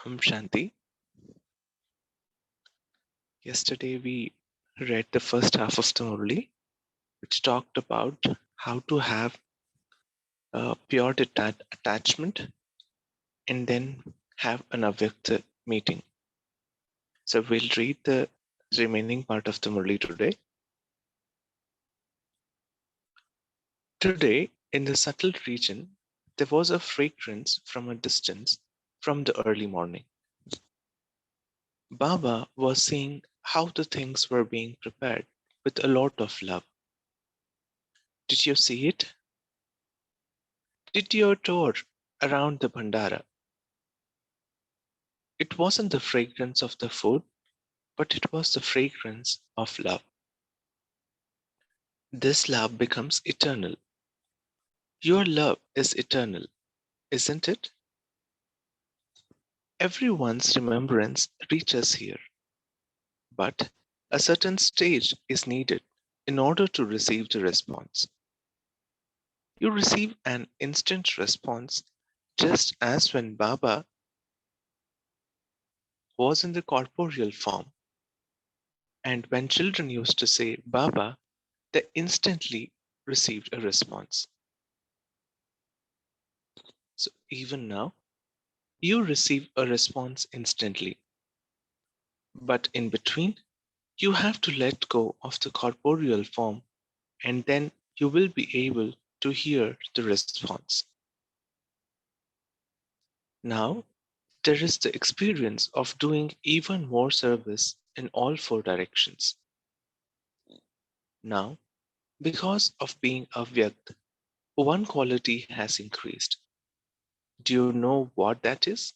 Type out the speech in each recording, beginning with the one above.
Shanti. Yesterday we read the first half of the Murli, which talked about how to have a pure attachment and then have an Avyakt meeting. So we'll read the remaining part of the Murli today. Today, in the subtle region, there was a fragrance from a distance from the early morning. Baba was seeing how the things were being prepared with a lot of love. Did you see it? Did you tour around the Bhandara? It wasn't the fragrance of the food, but it was the fragrance of love. This love becomes eternal. Your love is eternal, isn't it? Everyone's remembrance reaches here, but a certain stage is needed in order to receive the response. You receive an instant response just as when Baba was in the corporeal form. And when children used to say Baba, they instantly received a response. So even now, you receive a response instantly. But in between, you have to let go of the corporeal form, and then you will be able to hear the response. Now, there is the experience of doing even more service in all four directions. Now, because of being Avyakt, one quality has increased. Do you know what that is?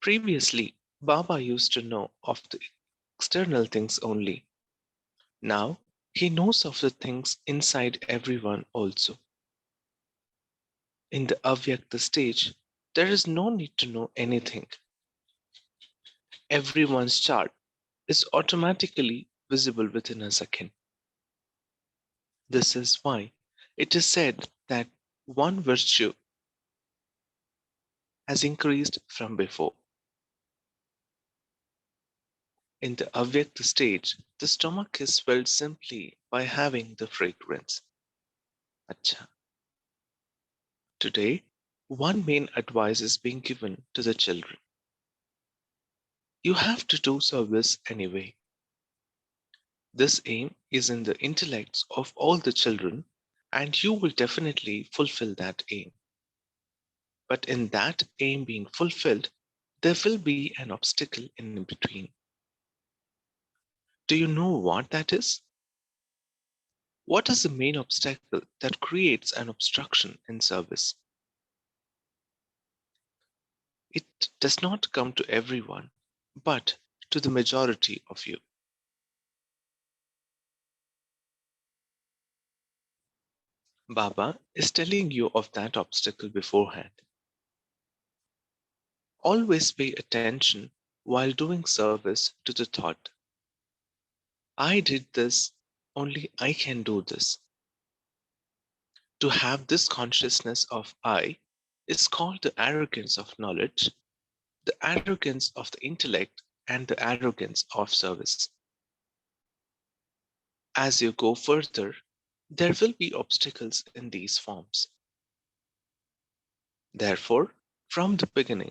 Previously, Baba used to know of the external things only. Now, he knows of the things inside everyone also. In the Avyakta stage, there is no need to know anything. Everyone's chart is automatically visible within a second. This is why it is said that one virtue has increased from before. In the Avyakta stage, the stomach is filled simply by having the fragrance. Acha. Today, one main advice is being given to the children. You have to do service anyway. This aim is in the intellects of all the children, and you will definitely fulfill that aim. But in that aim being fulfilled, there will be an obstacle in between. Do you know what that is? What is the main obstacle that creates an obstruction in service? It does not come to everyone, but to the majority of you. Baba is telling you of that obstacle beforehand. Always pay attention while doing service to the thought, I did this, only I can do this. To have this consciousness of I is called the arrogance of knowledge, the arrogance of the intellect, and the arrogance of service. As you go further, there will be obstacles in these forms. Therefore, from the beginning,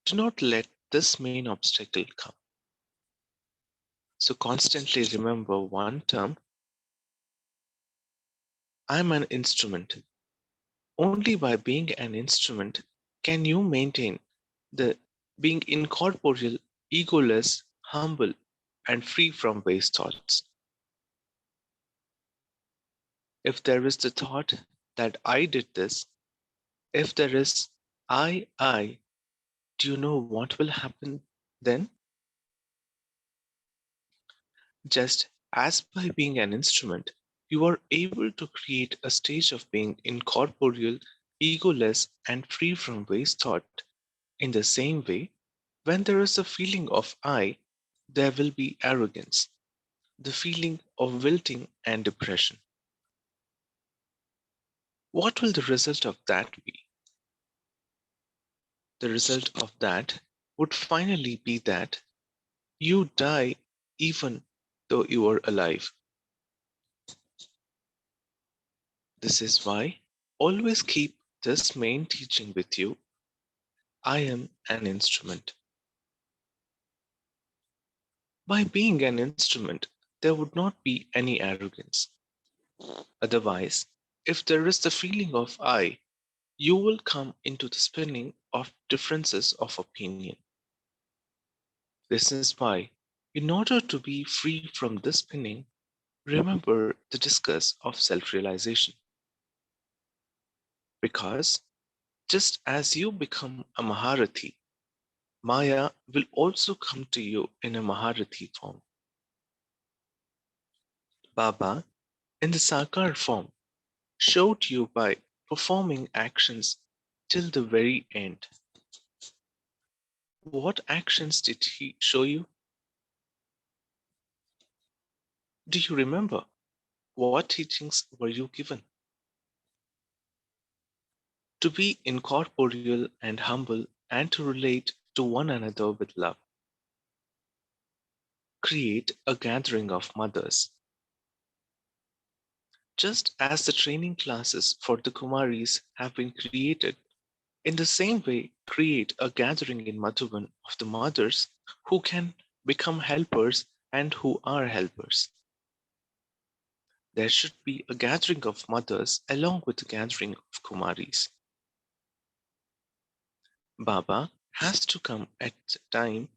do not let this main obstacle come. So constantly remember one term, I'm an instrument. Only by being an instrument can you maintain the being incorporeal, egoless, humble, and free from base thoughts. If there is the thought that I did this, if there is I, do you know what will happen then? Just as by being an instrument, you are able to create a stage of being incorporeal, egoless, and free from base thought. In the same way, when there is a feeling of I, there will be arrogance, the feeling of wilting and depression. What will the result of that be? the result of that would finally be that you die even though you are alive. This is why always keep this main teaching with you. I am an instrument. By being an instrument, there would not be any arrogance. Otherwise, if there is the feeling of I, you will come into the spinning of differences of opinion. This is why, in order to be free from this spinning, remember the discuss of self realization. Because just as you become a Maharathi, Maya will also come to you in a Maharathi form. Baba, in the Sakar form, showed you by performing actions till the very end. What actions did he show you? Do you remember? What teachings were you given? To be incorporeal and humble and to relate to one another with love. Create a gathering of mothers. Just as the training classes for the Kumaris have been created, in the same way, create a gathering in Madhuban of the mothers who can become helpers and who are helpers. There should be a gathering of mothers along with the gathering of Kumaris. Baba has to come at the time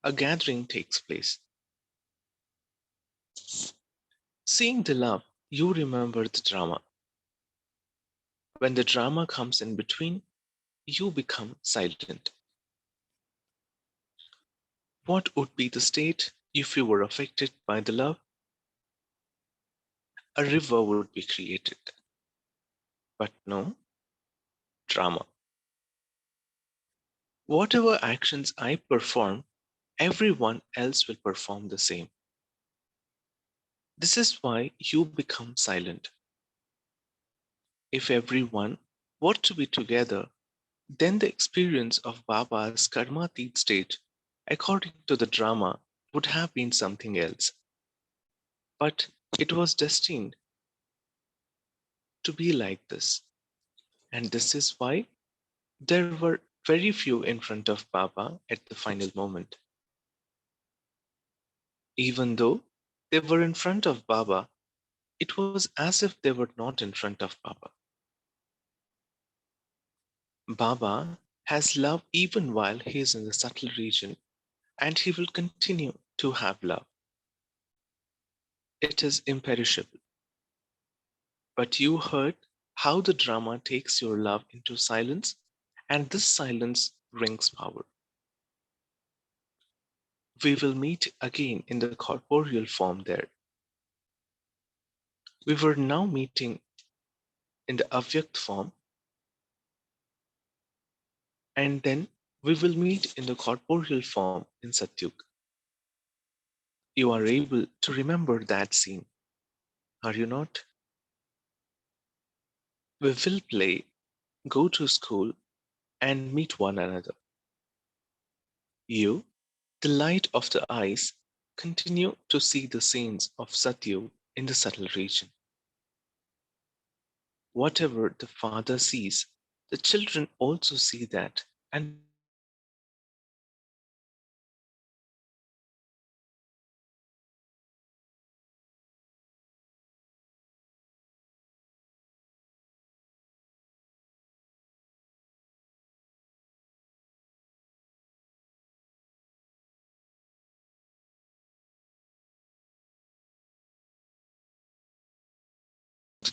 a gathering takes place. Seeing the love, you remember the drama. When the drama comes in between, you become silent. What would be the state if you were affected by the love? A river would be created. But no, drama. Whatever actions I perform, everyone else will perform the same. This is why you become silent. If everyone were to be together, then the experience of Baba's karmatit state, according to the drama, would have been something else. But it was destined to be like this. And this is why there were very few in front of Baba at the final moment. Even though they were in front of Baba, it was as if they were not in front of Baba. Baba has love even while he is in the subtle region, and he will continue to have love. It is imperishable. But you heard how the drama takes your love into silence, and this silence brings power. We will meet again in the corporeal form there. We were now meeting in the Avyakt form, and then we will meet in the corporeal form in Satyug. You are able to remember that scene, are you not? We will play, go to school, and meet one another. You, the light of the eyes, continue to see the scenes of Satyug in the subtle region. Whatever the father sees, the children also see that, and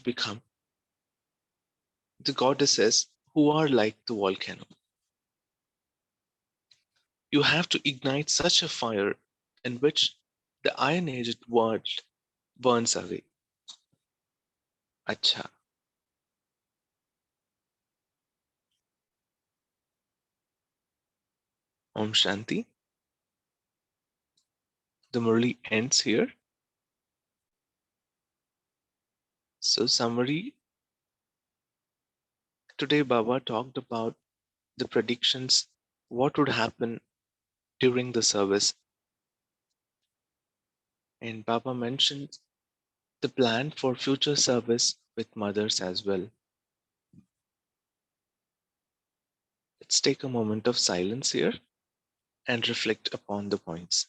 become the goddesses who are like the volcano. You have to ignite such a fire in which the ionized world burns away. Acha. Om Shanti. The Murli ends here. So, summary, today Baba talked about the predictions, what would happen during the service. And Baba mentions the plan for future service with mothers as well. Let's take a moment of silence here and reflect upon the points.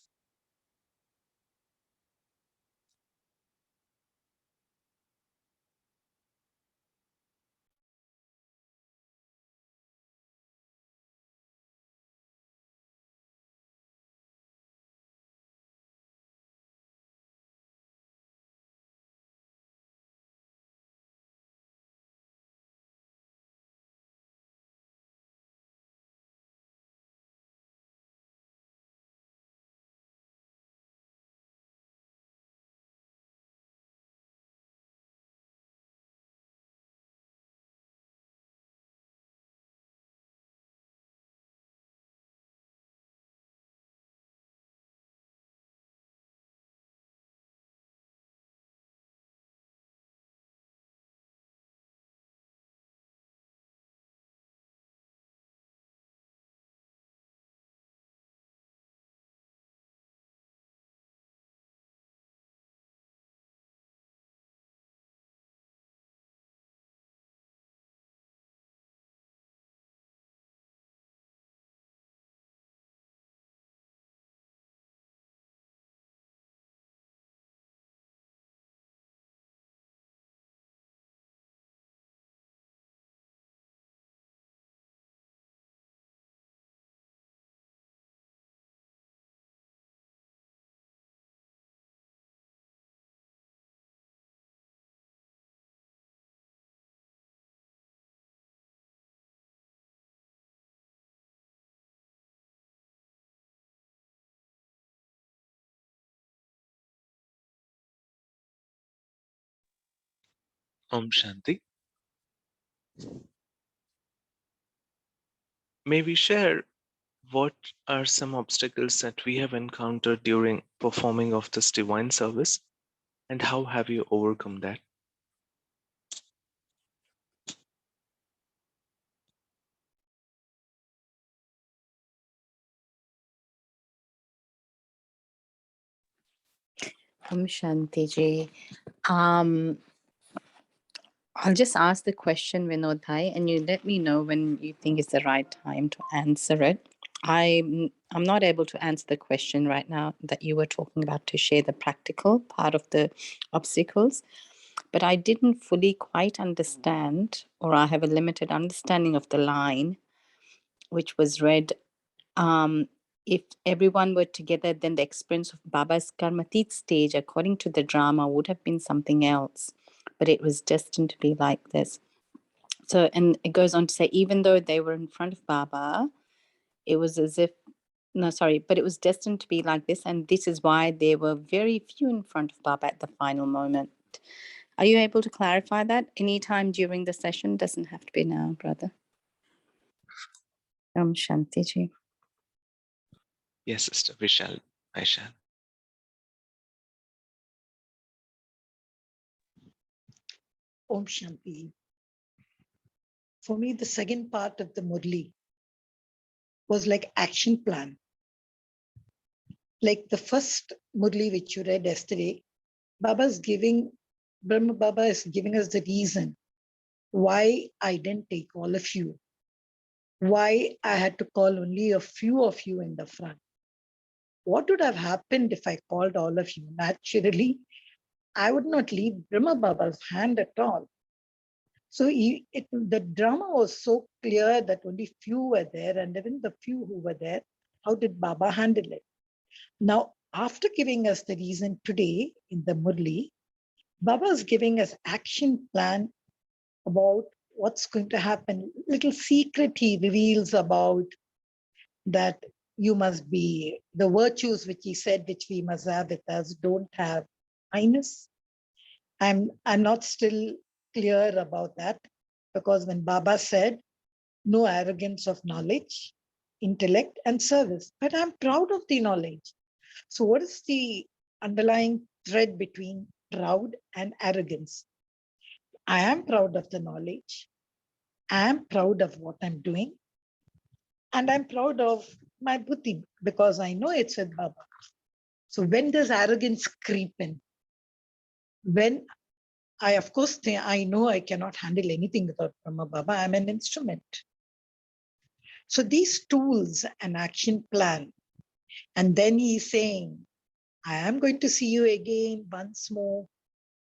Om Shanti. May we share what are some obstacles that we have encountered during performing of this divine service and how have you overcome that? Om Shanti Ji. I'll just ask the question, Vinod Bhai, and you let me know when you think is the right time to answer it. I'm not able to answer the question right now that you were talking about to share the practical part of the obstacles, but I didn't fully quite understand, or I have a limited understanding of the line, which was read. If everyone were together, then the experience of Baba's Karmatit stage, according to the drama, would have been something else, but it was destined to be like this. So, and it goes on to say, even though they were in front of Baba, it was as if, no, sorry, but it was destined to be like this. And this is why there were very few in front of Baba at the final moment. Are you able to clarify that anytime during the session? Doesn't have to be now, brother. Shanti Ji. Yes, sister, I shall. Om Shanti. For me, the second part of the Murli was like action plan. Like the first Murli which you read yesterday, Brahma Baba is giving us the reason why I didn't take all of you, why I had to call only a few of you in the front. What would have happened if I called all of you? Naturally, I would not leave Brahma Baba's hand at all. So the drama was so clear that only few were there, and even the few who were there, how did Baba handle it? Now, after giving us the reason today in the Murli, Baba is giving us action plan about what's going to happen. Little secret he reveals about that you must be, the virtues which he said, which we must have with us, don't have highness. I'm not still clear about that, because when Baba said, no arrogance of knowledge, intellect, and service, but I'm proud of the knowledge. So what is the underlying thread between proud and arrogance? I am proud of the knowledge. I am proud of what I'm doing. And I'm proud of my buddhi because I know it's with Baba. So when does arrogance creep in? When I, of course, I know I cannot handle anything without Brahma Baba. I'm an instrument. So these tools, an action plan, and then he's saying, I am going to see you again once more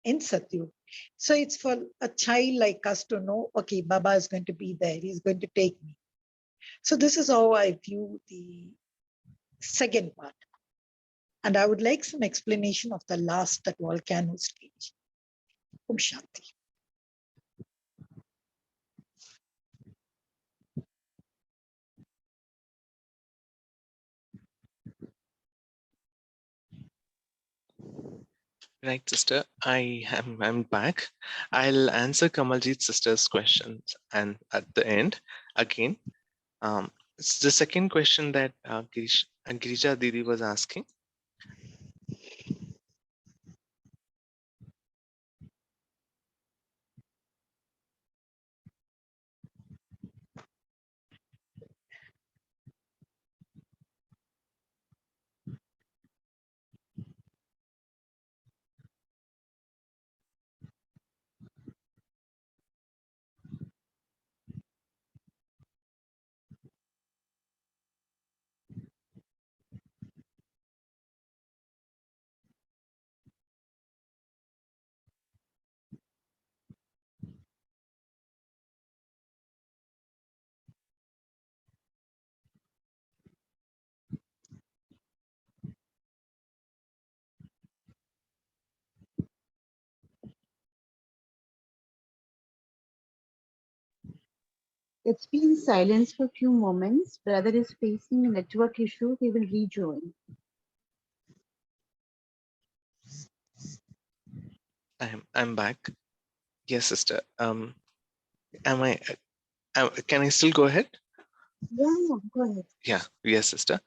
in Satyug. So it's for a child like us to know, okay, Baba is going to be there. He's going to take me. So this is how I view the second part. And I would like some explanation of the last, that volcano stage. Om Shanti. Right, sister. I'm back. I'll answer Kamaljit's sister's questions, and at the end, again, it's the second question that Girija Didi was asking. It's been silence for a few moments. Brother is facing a network issue. He will rejoin. I'm back. Yes, sister. Am I? Can I still go ahead? Yeah, go ahead. Yeah. Yes, sister.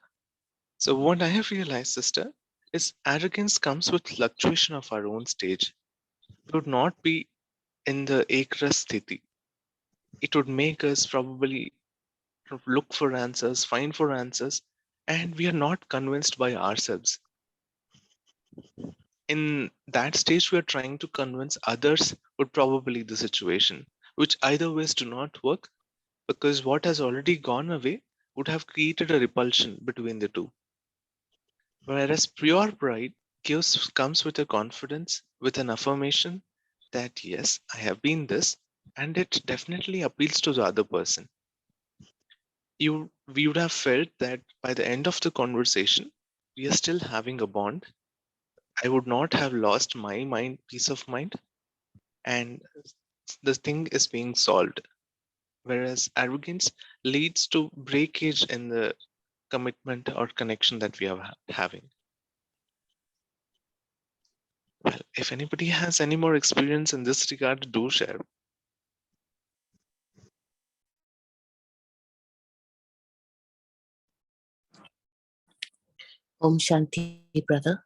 So what I have realized, sister, is arrogance comes with fluctuation of our own stage. It would not be in the ekras sthiti. It would make us probably look for answers, find for answers, and we are not convinced by ourselves. In that stage, we are trying to convince others would probably the situation, which either ways do not work because what has already gone away would have created a repulsion between the two. Whereas pure pride comes with a confidence, with an affirmation that yes, I have been this, and it definitely appeals to the other person. We would have felt that by the end of the conversation, we are still having a bond. I would not have lost my mind, peace of mind, and the thing is being solved. Whereas arrogance leads to breakage in the commitment or connection that we are having. Well, if anybody has any more experience in this regard, do share. Om Shanti, brother.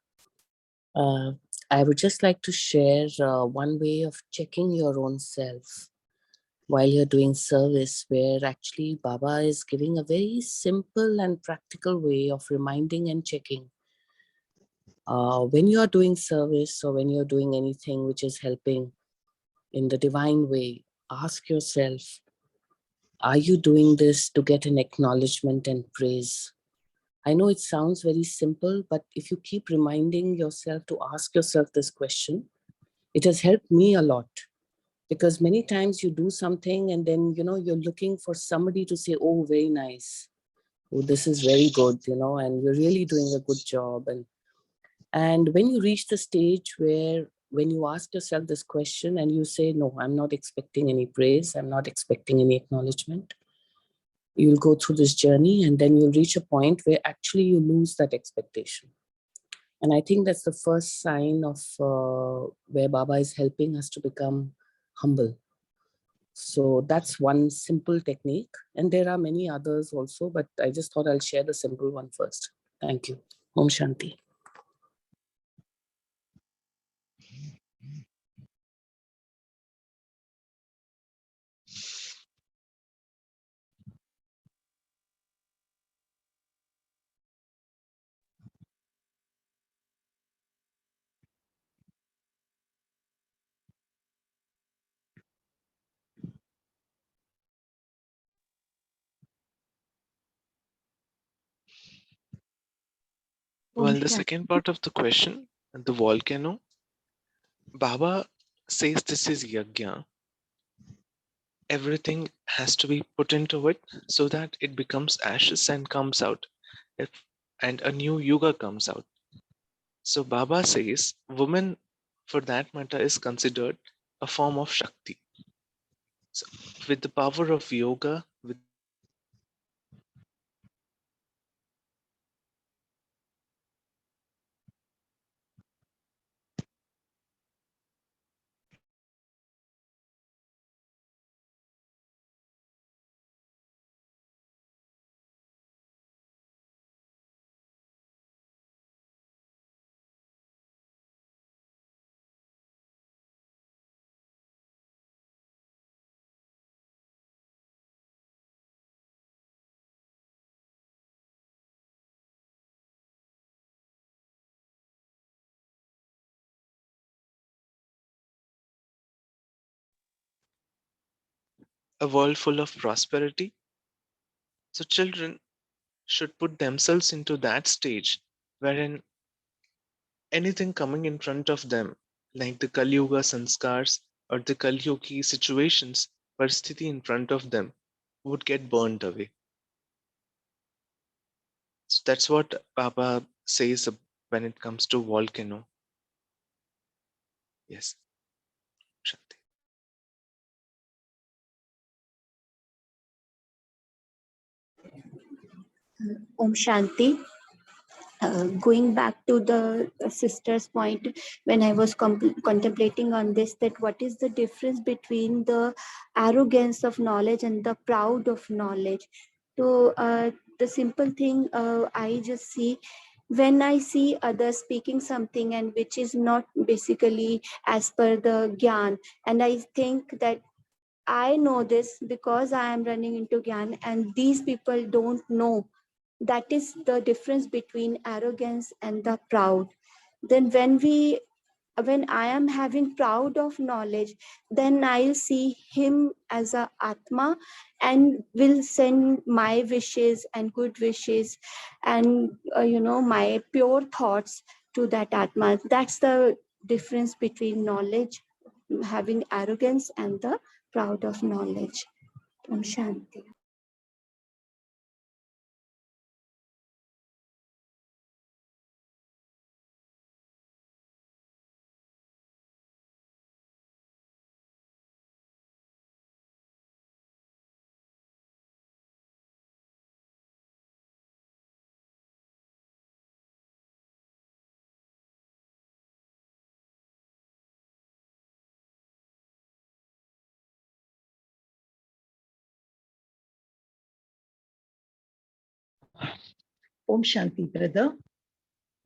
Uh, I would just like to share one way of checking your own self while you're doing service, where actually Baba is giving a very simple and practical way of reminding and checking. When you are doing service or when you're doing anything which is helping in the divine way, ask yourself, are you doing this to get an acknowledgement and praise? I know it sounds very simple, but if you keep reminding yourself to ask yourself this question, it has helped me a lot. Because many times you do something and then, you're looking for somebody to say, oh, very nice. Oh, this is very good, and you're really doing a good job. And when you reach the stage where when you ask yourself this question and you say, no, I'm not expecting any praise, I'm not expecting any acknowledgement, you'll go through this journey and then you'll reach a point where actually you lose that expectation. And I think that's the first sign of where Baba is helping us to become humble. So that's one simple technique. And there are many others also, but I just thought I'll share the simple one first. Thank you. Om Shanti. Well, the Shanti. second part of the question, the volcano, Baba says this is yajna. Everything has to be put into it so that it becomes ashes and comes out. If, and a new yuga comes out. So Baba says woman, for that matter, is considered a form of Shakti. So with the power of yoga, with the power of meditation, with the power of Churning, with the power of Avyakt, a world full of prosperity. So children should put themselves into that stage wherein anything coming in front of them, like the Kali Yuga sanskars or the Kali Yugi situations, Paristhiti in front of them, would get burned away. So that's what Baba says when it comes to volcano. Yes, Shanti. Om Shanti. Going back to the sister's point, when I was contemplating on this, that what is the difference between the arrogance of knowledge and the proud of knowledge. So the simple thing I just see, when I see others speaking something and which is not basically as per the gyan, and I think that I know this because I am running into gyan and these people don't know. That is the difference between arrogance and the proud. Then when I am having proud of knowledge, then I'll see him as a Atma and will send my wishes and good wishes and my pure thoughts to that Atma. That's the difference between knowledge, having arrogance, and the proud of knowledge. Om Shanti. Om Shanti, brother.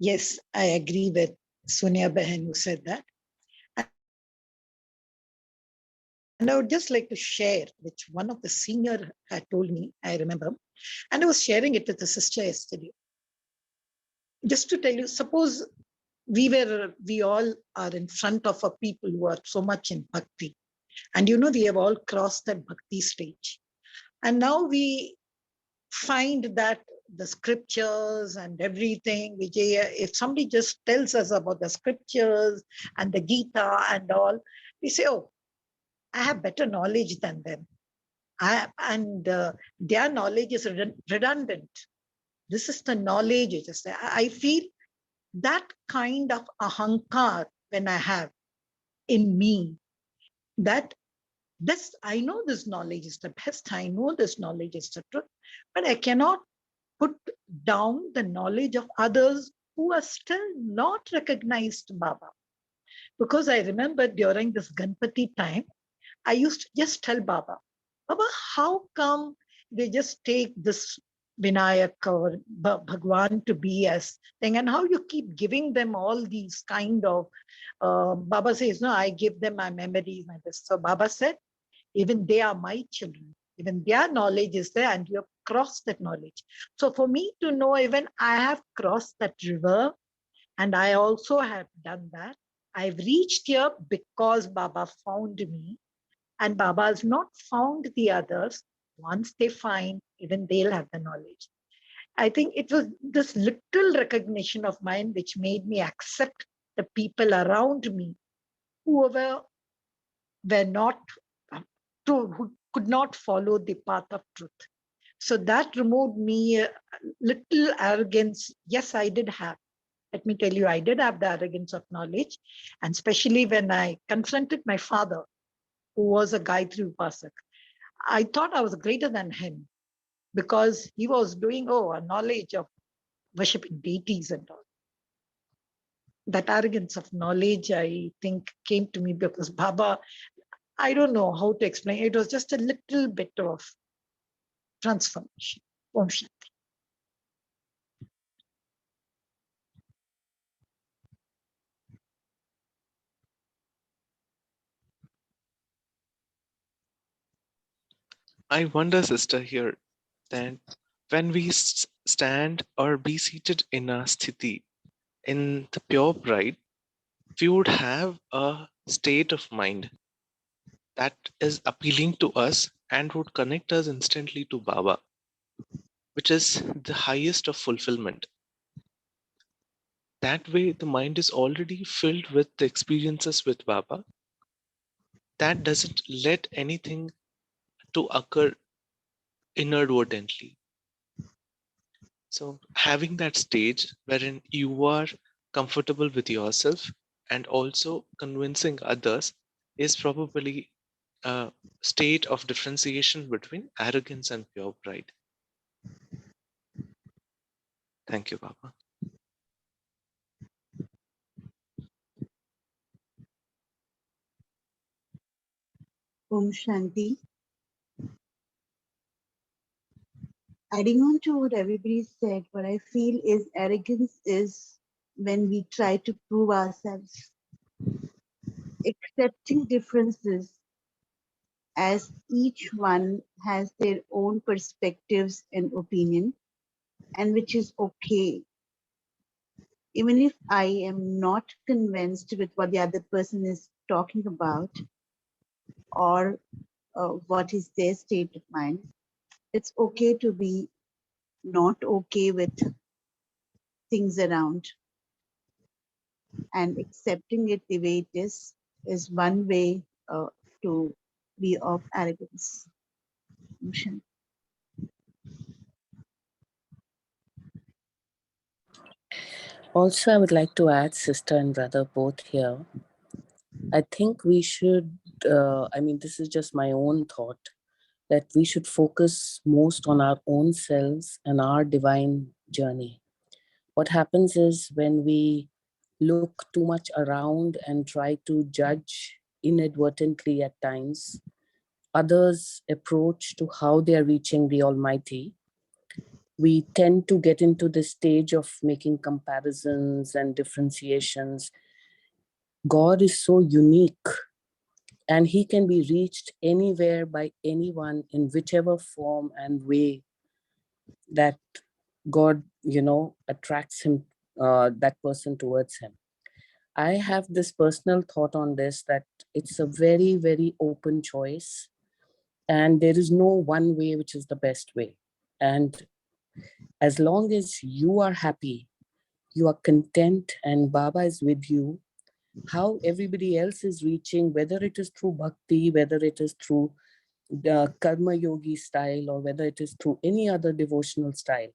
Yes, I agree with Sonia Behan who said that. And I would just like to share, which one of the senior had told me, I remember, and I was sharing it with the sister yesterday. Just to tell you, suppose we all are in front of a people who are so much in bhakti. And we have all crossed that bhakti stage. And now we find that the scriptures and everything, which if somebody just tells us about the scriptures and the Gita and all, we say, oh, I have better knowledge than them. Their knowledge is redundant. This is the knowledge. I feel that kind of ahankar when I have in me, that this, I know this knowledge is the best, I know this knowledge is the truth, but I cannot put down the knowledge of others who are still not recognized Baba. Because I remember during this Ganpati time, I used to just tell Baba, Baba, how come they just take this Vinayak or Bhagwan to be as thing, and how you keep giving them all these kind of, Baba says, no, I give them my memories and this. So Baba said, even they are my children. Even their knowledge is there and you have crossed that knowledge. So for me to know, even I have crossed that river and I also have done that. I've reached here because Baba found me, and Baba has not found the others. Once they find, even they'll have the knowledge. I think it was this little recognition of mine which made me accept the people around me who were not true, who could not follow the path of truth. So that removed me a little arrogance. Yes, I did have. Let me tell you, I did have the arrogance of knowledge. And especially when I confronted my father, who was a Gayatri Upasak, I thought I was greater than him because he was doing, a knowledge of worshipping deities and all. That arrogance of knowledge, I think, came to me because Baba, I don't know how to explain. It was just a little bit of transformation. Om Shanti. I wonder, sister, here that when we stand or be seated in a sthiti, in the pure pride, we would have a state of mind that is appealing to us and would connect us instantly to Baba, which is the highest of fulfillment. That way, the mind is already filled with the experiences with Baba. That doesn't let anything to occur inadvertently. So, having that stage wherein you are comfortable with yourself and also convincing others is probably a state of differentiation between arrogance and pure pride. Thank you, Baba. Om Shanti. Adding on to what everybody said, what I feel is arrogance is when we try to prove ourselves. Accepting differences as each one has their own perspectives and opinion, and which is okay. Even if I am not convinced with what the other person is talking about or what is their state of mind, it's okay to be not okay with things around, and accepting it the way it is one way to be of arrogance. Also, I would like to add, sister and brother, both here. I think we should, this is just my own thought, that we should focus most on our own selves and our divine journey. What happens is when we look too much around and try to judge inadvertently at times others' approach to how they are reaching the Almighty, we tend to get into the stage of making comparisons and differentiations. God is so unique and he can be reached anywhere by anyone in whichever form and way that God, attracts him, that person towards him. I have this personal thought on this, that it's a very, very open choice and there is no one way which is the best way. And as long as you are happy, you are content and Baba is with you, how everybody else is reaching, whether it is through bhakti, whether it is through the karma yogi style, or whether it is through any other devotional style,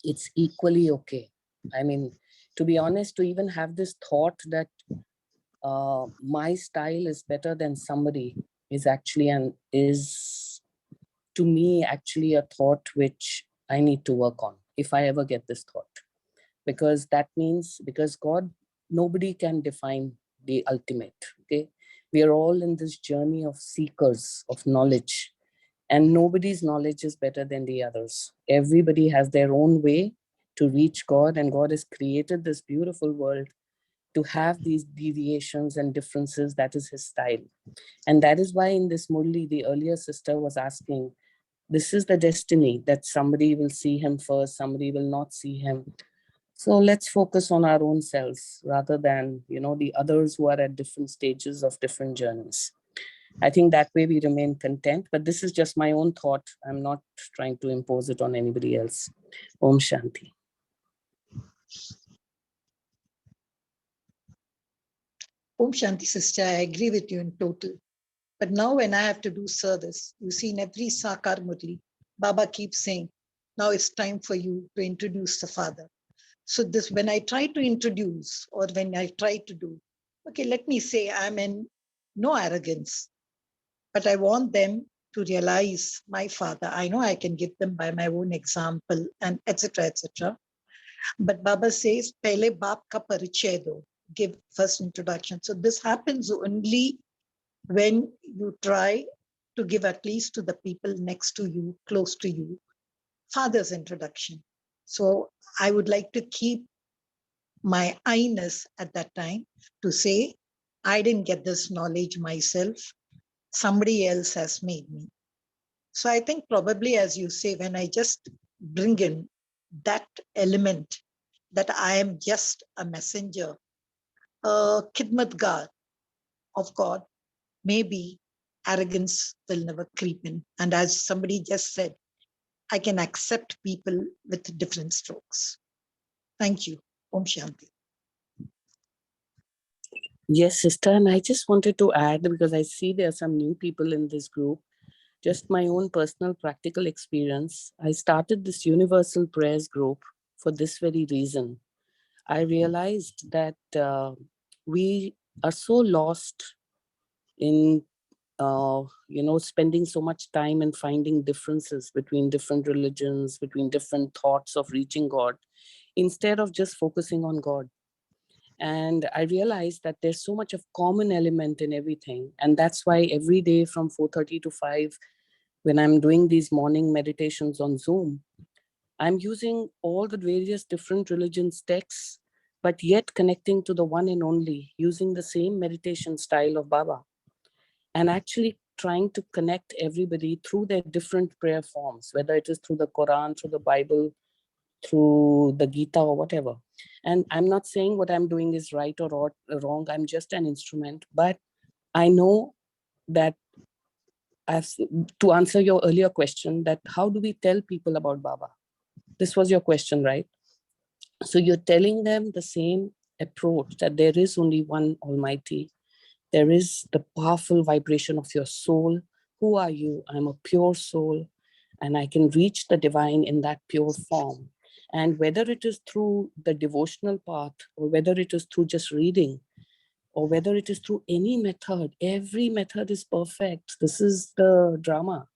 it's equally okay. I mean, to be honest, to even have this thought that my style is better than somebody is actually is to me actually a thought which I need to work on if I ever get this thought. Because that means, because God, nobody can define the ultimate, okay? We are all in this journey of seekers of knowledge, and nobody's knowledge is better than the others. Everybody has their own way to reach God, and God has created this beautiful world to have these deviations and differences. That is his style. And that is why in this Murli, the earlier sister was asking, this is the destiny, that somebody will see him first, somebody will not see him. So let's focus on our own selves rather than, the others who are at different stages of different journeys. I think that way we remain content, but this is just my own thought. I'm not trying to impose it on anybody else. Om Shanti. Om Shanti, sister, I agree with you in total. But now when I have to do service, you see in every Sakar Murli, Baba keeps saying, now it's time for you to introduce the Father. So this, when I try to introduce or when I try to do, okay, let me say I'm in no arrogance, but I want them to realize my Father. I know I can give them by my own example and etc. etc. But Baba says, "Pehle baap ka parichay do," give first introduction. So this happens only when you try to give at least to the people next to you, close to you, Father's introduction. So I would like to keep my I-ness at that time to say, I didn't get this knowledge myself. Somebody else has made me. So I think probably, as you say, when I just bring in that element that I am just a messenger, a khidmatgar of God, maybe arrogance will never creep in. And as somebody just said, I can accept people with different strokes. Thank you. Om Shanti. Yes, sister. And I just wanted to add, because I see there are some new people in this group, just my own personal practical experience. I started this universal prayers group for this very reason. I realized that we are so lost in spending so much time and finding differences between different religions, between different thoughts of reaching God, instead of just focusing on God. And I realized that there's so much of common element in everything. And that's why every day from 4:30 to 5, when I'm doing these morning meditations on Zoom, I'm using all the various different religions texts, but yet connecting to the one and only, using the same meditation style of Baba, and actually trying to connect everybody through their different prayer forms, whether it is through the Quran, through the Bible, through the Gita or whatever. And I'm not saying what I'm doing is right or wrong. I'm just an instrument. But I know that, as to answer your earlier question, that how do we tell people about Baba? This was your question, right? So you're telling them the same approach, that there is only one Almighty. There is the powerful vibration of your soul. Who are you? I'm a pure soul, and I can reach the divine in that pure form. And whether it is through the devotional path, or whether it is through just reading, or whether it is through any method, every method is perfect. This is the drama.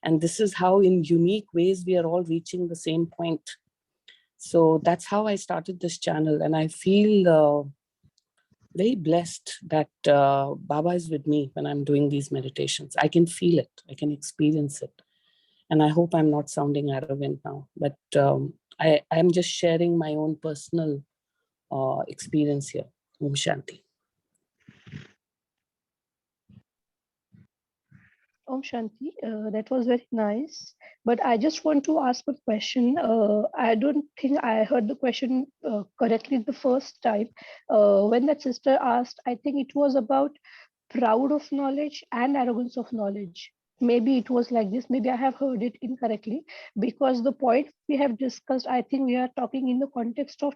And this is how, in unique ways, we are all reaching the same point. So that's how I started this channel. And I feel very blessed that Baba is with me when I'm doing these meditations. I can feel it. I can experience it. And I hope I'm not sounding arrogant now. But I'm just sharing my own personal experience here. Om Shanti. Om Shanti, that was very nice. But I just want to ask a question. I don't think I heard the question correctly the first time. When that sister asked, I think it was about proud of knowledge and arrogance of knowledge. Maybe it was like this. Maybe I have heard it incorrectly, because the point we have discussed, I think we are talking in the context of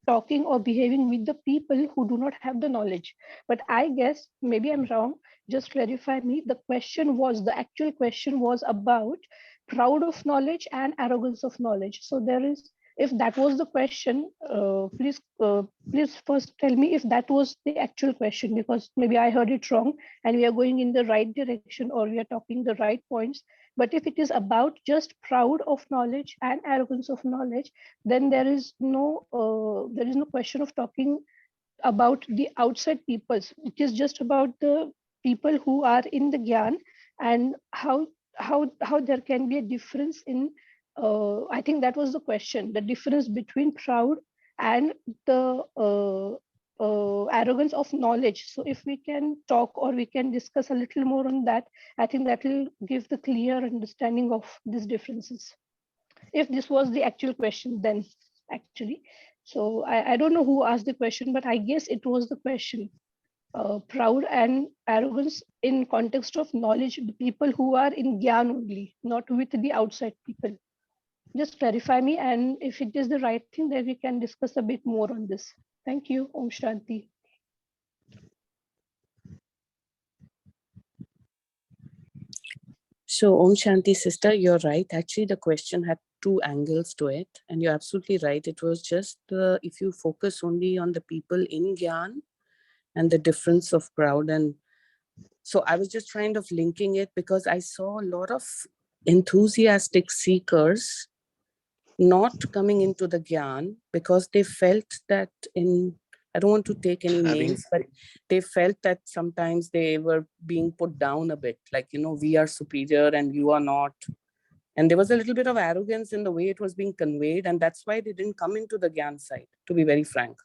talking or behaving with the people who do not have the knowledge. But I guess maybe I'm wrong. Just clarify me. The actual question was about proud of knowledge and arrogance of knowledge. So there is, if that was the question, please first tell me if that was the actual question, because maybe I heard it wrong and we are going in the right direction, or we are talking the right points. But if it is about just proud of knowledge and arrogance of knowledge, then there is no question of talking about the outside peoples. It is just about the people who are in the Gyan, and how there can be a difference in. I think that was the question: the difference between proud and the arrogance of knowledge. So if we can talk or we can discuss a little more on that, I think that will give the clear understanding of these differences. If this was the actual question, then actually. So I don't know who asked the question, but I guess it was the question. proud and arrogance in context of knowledge, the people who are in Gyan only, not with the outside people. Just clarify me, and if it is the right thing, then we can discuss a bit more on this. Thank you. Om Shanti. So, Om Shanti, sister, you're right. Actually, the question had two angles to it. And you're absolutely right. It was just if you focus only on the people in Gyan and the difference of crowd. And so I was just kind of linking it because I saw a lot of enthusiastic seekers not coming into the Gyan because they felt that I don't want to take any names, but they felt that sometimes they were being put down a bit, like, we are superior and you are not. And there was a little bit of arrogance in the way it was being conveyed. And that's why they didn't come into the Gyan side, to be very frank.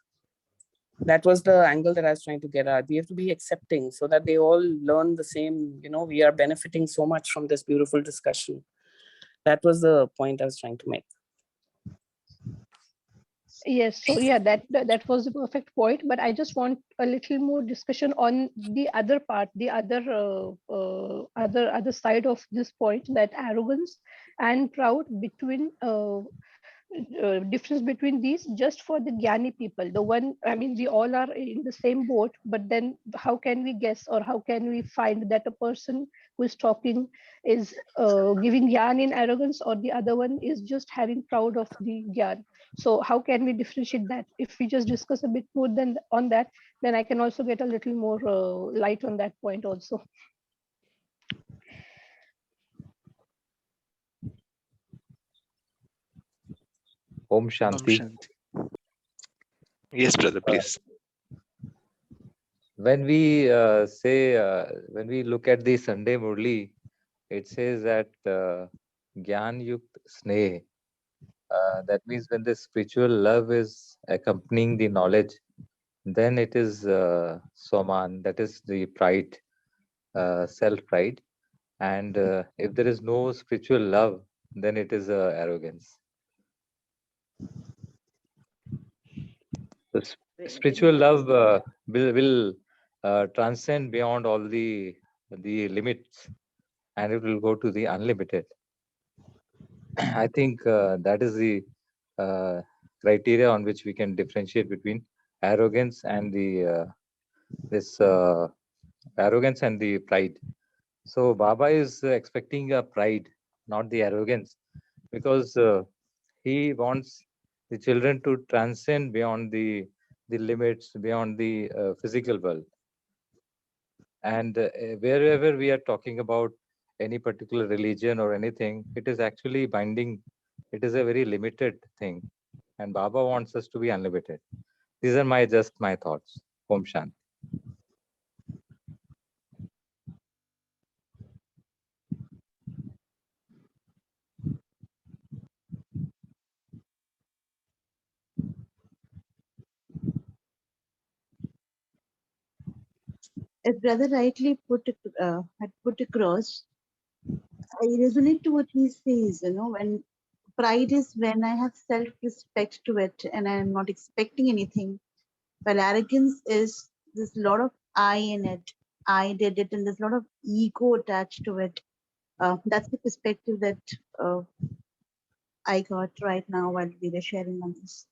That was the angle that I was trying to get at. We have to be accepting so that they all learn the same, we are benefiting so much from this beautiful discussion. That was the point I was trying to make. Yes, so yeah, that was the perfect point. But I just want a little more discussion on the other part, the other side of this point, that arrogance and proud between difference between these, just for the Gyani people. The one, I mean, we all are in the same boat, but then how can we guess, or how can we find that a person who is talking is giving Gyan in arrogance, or the other one is just having proud of the Gyan? So how can we differentiate that? If we just discuss a bit more than on that, then I can also get a little more light on that point also. Om Shanti. Yes, brother, please. When we when we look at the Sunday Murli, it says that Gyan Yukt Sneh. That means when the spiritual love is accompanying the knowledge, then it is Swaman, that is the pride, self-pride. And if there is no spiritual love, then it is arrogance. So spiritual love will transcend beyond all the limits, and it will go to the unlimited. I think that is the criteria on which we can differentiate between arrogance and the arrogance and the pride. So Baba is expecting a pride, not the arrogance, because he wants the children to transcend beyond the limits, beyond the physical world. And wherever we are talking about any particular religion or anything, it is actually binding. It is a very limited thing. And Baba wants us to be unlimited. These are just my thoughts. Om Shanti. As brother rightly had put across, I resonate to what he says, when pride is when I have self-respect to it and I am not expecting anything. While arrogance is, there's a lot of I in it. I did it, and there's a lot of ego attached to it. That's the perspective that I got right now while we were sharing on this.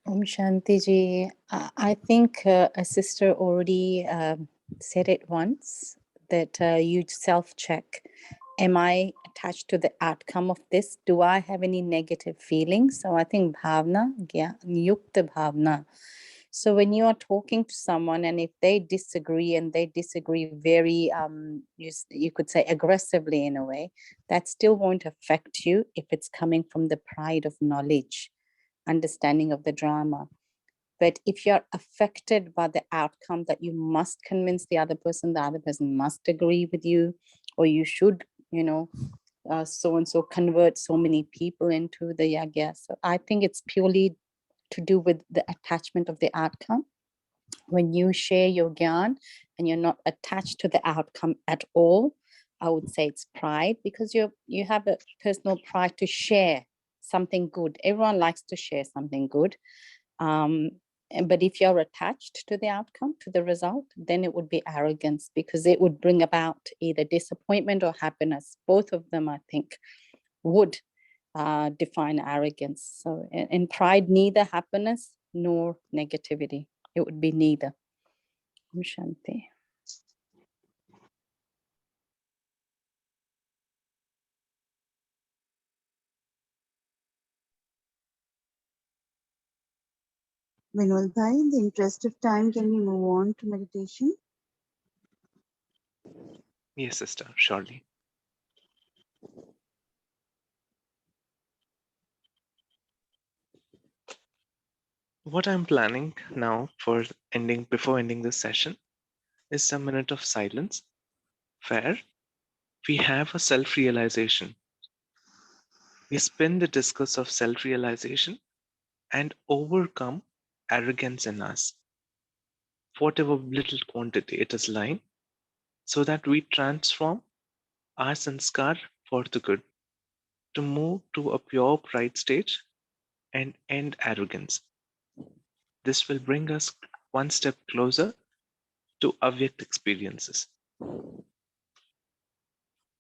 Om Shanti Ji, I think a sister already said it once, that you self-check. Am I attached to the outcome of this? Do I have any negative feelings? So I think bhavna, yukta bhavna. So when you are talking to someone, and if they disagree, and they disagree very, you could say aggressively in a way, that still won't affect you if it's coming from the pride of knowledge, understanding of the drama. But if you're affected by the outcome, that you must convince the other person must agree with you, or you should, so and so convert so many people into the yagya. So I think it's purely to do with the attachment of the outcome. When you share your gyan and you're not attached to the outcome at all, I would say it's pride, because you have a personal pride to share something good. Everyone likes to share something good. But if you're attached to the outcome, to the result, then it would be arrogance, because it would bring about either disappointment or happiness. Both of them, I think, would define arrogance. So in pride, neither happiness nor negativity. It would be neither. Om Shanti. Vinod Bhai, in the interest of time, can we move on to meditation? Yes, sister, surely. What I'm planning now for before ending this session is a minute of silence where we have a self-realization. We spin the discus of self-realization and overcome arrogance in us, whatever little quantity it is lying, so that we transform our sanskar for the good, to move to a pure pride stage and end arrogance. This will bring us one step closer to Avyakt experiences.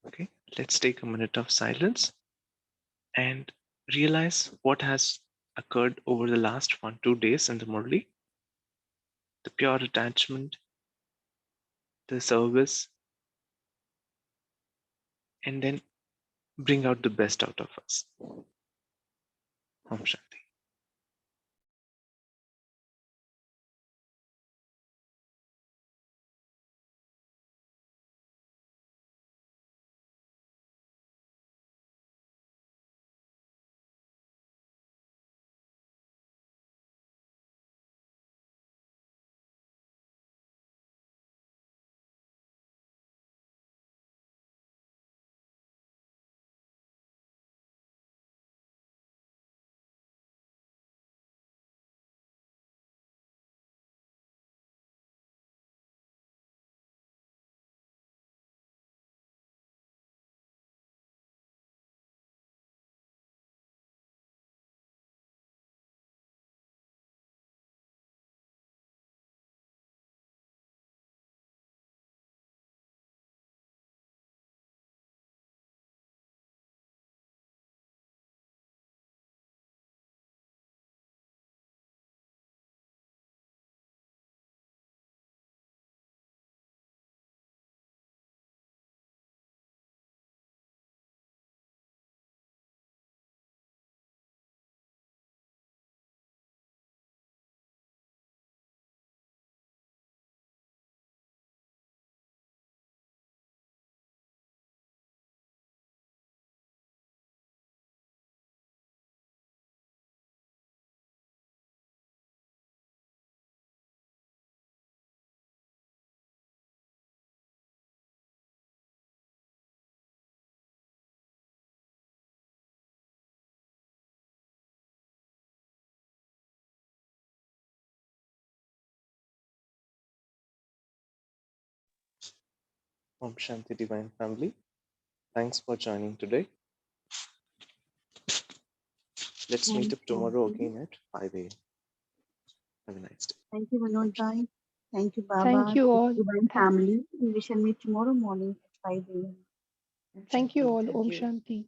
Okay, let's take a minute of silence and realize what has occurred over the last 1-2 days in the Murli, the pure attachment, the service, and then bring out the best out of us. Om Shanti. Om Shanti, Divine Family. Thanks for joining today. Let's meet up tomorrow again at 5 a.m. Have a nice day. Thank you, Vinod Bhai. Thank you, Baba. Thank you all. Divine family. We shall meet tomorrow morning at 5 a.m. Thank you all. Om Shanti.